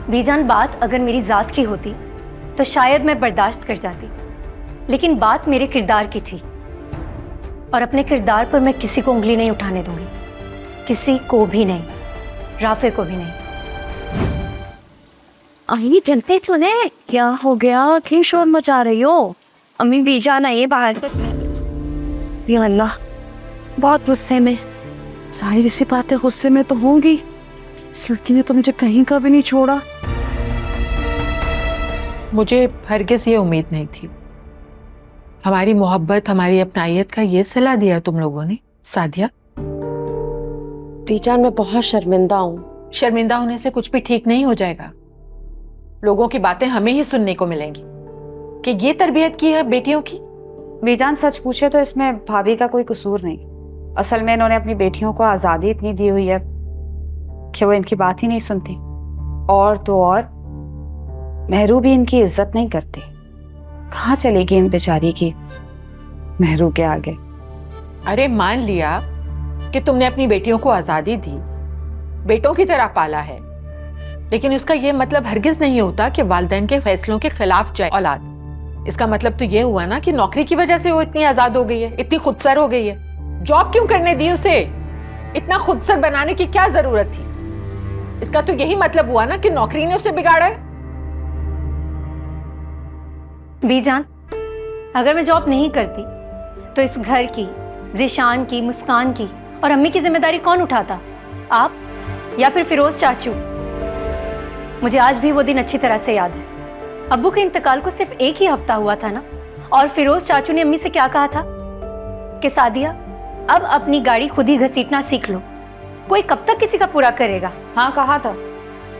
बीजान, बात अगर मेरी ज़ात की होती तो शायद मैं बर्दाश्त कर जाती, लेकिन बात मेरे किरदार की थी और अपने किरदार पर मैं किसी को उंगली नहीं उठाने दूंगी, किसी को भी नहीं, राफे को भी नहीं। अम्मी चलते सुने, क्या हो गया, क्यों शोर मचा रही हो? अम्मी बीजान आई है बाहर। या अल्लाह, बहुत गुस्से में। सारी सी बातें गुस्से में तो होंगी, इस लड़की ने तो मुझे कहीं का भी नहीं छोड़ा। मुझे हरगिज़ ये उम्मीद नहीं थी। हमारी मोहब्बत, हमारी अपनाइयत का ये सिला दिया तुम लोगों ने। सादिया, बीजान मैं बहुत शर्मिंदा हूँ। शर्मिंदा होने से कुछ भी ठीक नहीं हो जाएगा। लोगों की बातें हमें ही सुनने को मिलेंगी कि ये तरबियत की है बेटियों की। बीजान सच पूछे तो इसमें भाभी का कोई कसूर नहीं। असल में इन्होंने अपनी बेटियों को आज़ादी इतनी दी हुई है कि वो इनकी बात ही नहीं सुनती, और तो और मेहरू भी इनकी इज्जत नहीं करती। कहाँ चलेगी इन बेचारी की मेहरू के आगे। अरे मान लिया कि तुमने अपनी बेटियों को आजादी दी, बेटों की तरह पाला है, लेकिन इसका यह मतलब हरगिज नहीं होता कि वालिदैन के फैसलों के खिलाफ जाए औलाद। इसका मतलब तो यह हुआ ना कि नौकरी की वजह से वो इतनी आजाद हो गई है, इतनी खुदसर हो गई है। जॉब क्यों करने दी उसे? इतना खुदसर बनाने की क्या जरूरत थी? इसका तो यही मतलब हुआ ना कि नौकरी ने उसे बिगाड़ा है। बीजान, अगर मैं जॉब नहीं करती तो इस घर की, ज़ीशान की, मुस्कान की और अम्मी की जिम्मेदारी कौन उठाता? आप या फिर फिरोज चाचू? मुझे आज भी वो दिन अच्छी तरह से याद है। अब्बू के इंतकाल को सिर्फ एक ही हफ्ता हुआ था ना, और फिरोज चाचू ने अम्मी से क्या कहा था कि सादिया, अब अपनी गाड़ी खुद ही घसीटना सीख लो, कोई कब तक किसी का पूरा करेगा। हाँ कहा था,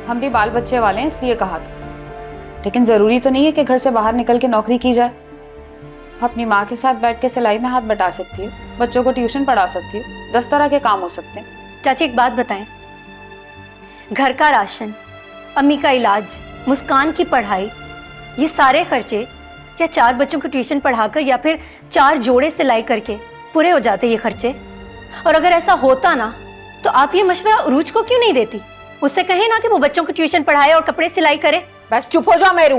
हम भी बाल बच्चे वाले हैं इसलिए कहा था, लेकिन जरूरी तो नहीं है कि घर से बाहर निकल के नौकरी की जाए। अपनी माँ के साथ बैठ के सिलाई में हाथ बटा सकती है, बच्चों को ट्यूशन पढ़ा सकती है, 10 तरह के काम हो सकते हैं। चाची एक बात बताएं, घर का राशन, अम्मी का इलाज, मुस्कान की पढ़ाई, ये सारे खर्चे क्या 4 बच्चों को ट्यूशन पढ़ाकर या फिर 4 जोड़े सिलाई करके पूरे हो जाते ये खर्चे? और अगर ऐसा होता ना तो आप ये मशवरा उरूज को क्यों नहीं देती? उससे कहे ना कि वो बच्चों को ट्यूशन पढ़ाए और कपड़े सिलाई करे। बस चुप हो जाओ मेरू।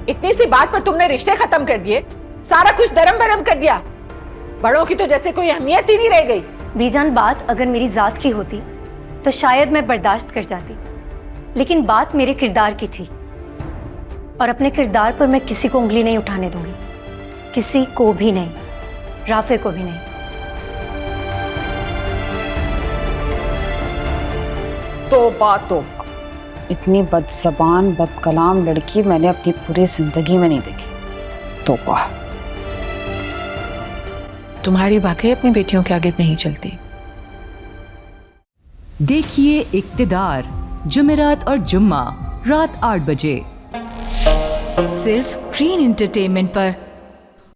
इतनी सी बात पर तुमने रिश्ते खत्म कर दिए, सारा कुछ दरम बरम कर दिया। बड़ों की तो जैसे कोई अहमियत ही नहीं रह गई। बीजान, बात अगर मेरी जात की होती तो शायद मैं बर्दाश्त कर जाती, लेकिन बात मेरे किरदार की थी और अपने किरदार पर मैं किसी को उंगली नहीं उठाने दूंगी, किसी को भी नहीं, राफे को भी नहीं। तौबा तौबा, इतनी बदज़बान बदकलाम लड़की मैंने अपनी पूरी जिंदगी में नहीं देखी। तौबा। तुम्हारी वाकई अपनी बेटियों के आगे नहीं चलती। देखिए इक्तिदार, जुमेरात और जुम्मा रात 8 बजे सिर्फ ग्रीन एंटरटेनमेंट पर।